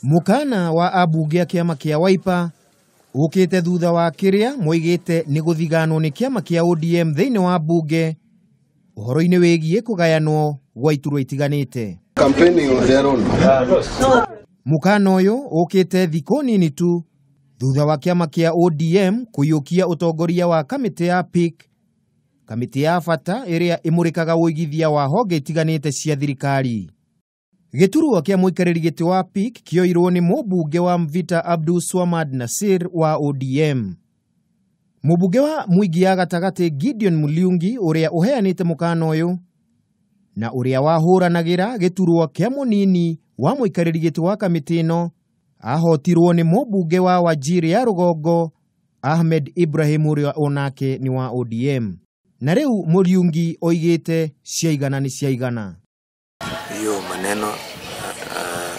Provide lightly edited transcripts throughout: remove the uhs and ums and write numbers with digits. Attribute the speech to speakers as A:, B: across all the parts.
A: Mukana wa abunge a kiama kia Wiper ukite thutha wa kiria moigite ni guthiganwo ni kiama kia ODM thiini wa bunge uhoro-ini wigie kugayanwo gwa iturwa itiganite. Mukana uyu ukite thiko nini tu thutha wa kiama kia ODM kuyukia utongoria wa kamiti ya PIK, kamiti ya bata iria imurikaga uigithia wa honge itiganite cia thirikari. Gĩturwa kĩa mũikarĩri gĩtĩ wa PIK kĩoirwo nĩ mũmbunge wa Mvita Abdulswamad Nassir wa ODM. Mũmbunge wa Mwingi ya Gatagatĩ Gideon Muriungi ũrĩa ũheanĩte mũkana ũyũ na ũrĩa wahũranagĩra gĩturwa kĩa mũnini wa mũikarĩri gĩtĩ wa kamĩtĩ ĩno ahotirwo nĩ mũmbunge wa Wajir ya Rũgongo Ahmed Ibrahim ũrĩa onake ni wa ODM. Na rĩu Muriungi oigĩte ciaigana nĩ ciaigana.
B: Hiyo maneno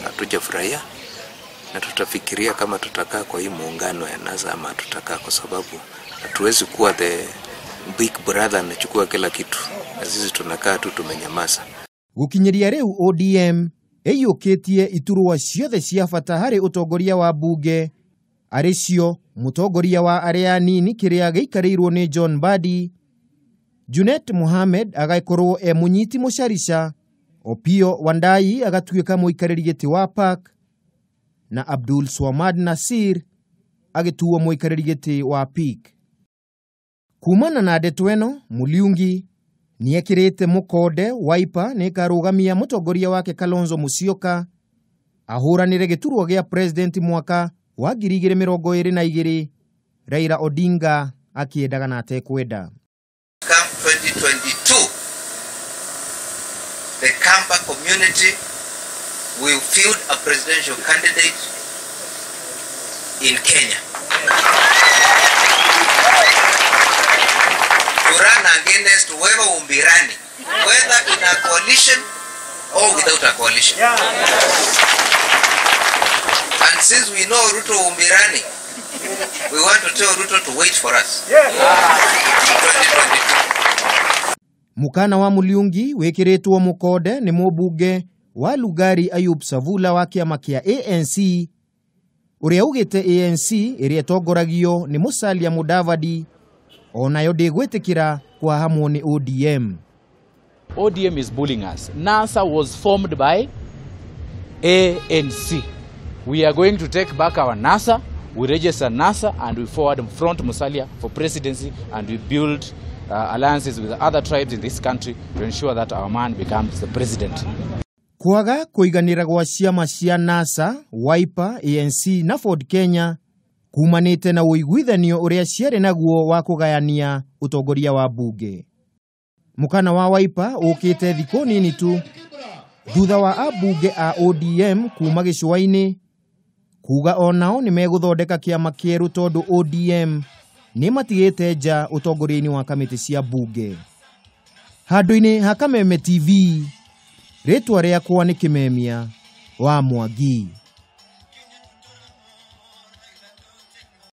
B: hatujafurahia na tutafikiria kama tutakaa kwa hii muungano ya NASA ama tutakaa, kwa sababu hatuwezi kuwa the big brother anachukua kila kitu na sisi tunakaa tu tumenyamaza.
A: Gukinyiria riu ODM eyukitie iturwa ciothe cia bata hari utongoria wa bunge aricio mutongoria wa aria nini kiria giikarirwo ni John Mbadi, Junet Mohamed agaikorwo munyiti mucarica, Opio Wandai agatuika muikarĩri gĩtĩ wa PAK na Abdulswamad Nassir agituo muikarĩri gĩtĩ wa PIK. Kumana na ndeto ĩno, Muriungi niekirite mukode Wiper ni karugamia mutongoria wake Kalonzo Musyoka ahuranire gĩturwa gĩa president mwaka wa 2022, Raila Odinga akiendaga na atekwenda.
C: Come 2022, the Kamba community will field a presidential candidate in Kenya to run against whoever will be running, whether in a coalition or without a coalition. And since we know Ruto will be running, we want to tell Ruto to wait for us in 2022.
A: Mukana wa Muriungi wikiritwo mukode ni mũmbunge wa Lugari Ayub Savula wa kiama kia ANC uria ugite ANC iria tongoragio ni Musalia Mudavadi onayo ndigwitikira kwa hamwe ni ODM.
D: ODM is bullying us. NASA was formed by ANC. We are going to take back our NASA, we register NASA and we forward front Musalia for presidency, and we build alliances with other tribes in this country to ensure that our man becomes the president.
A: Kwaga kuiganira gwa ciama cia NASA, Wiper, ANC na Ford Kenya kumanite na uiguithanio uria ciari naguo wa kugayania utongoria wa bunge. Mukana wa Wiper ukite thiko nini tu thutha wa abunge a ODM kuma gicua-ini kuga onao ni meguthondeka kiama kieru tondu ODM ni matigite nja utongoria-ini wa kamiti cia bunge. Handu-ini ha Kameme TV, ritwa riakwa ni Kimemia wa Mwangi.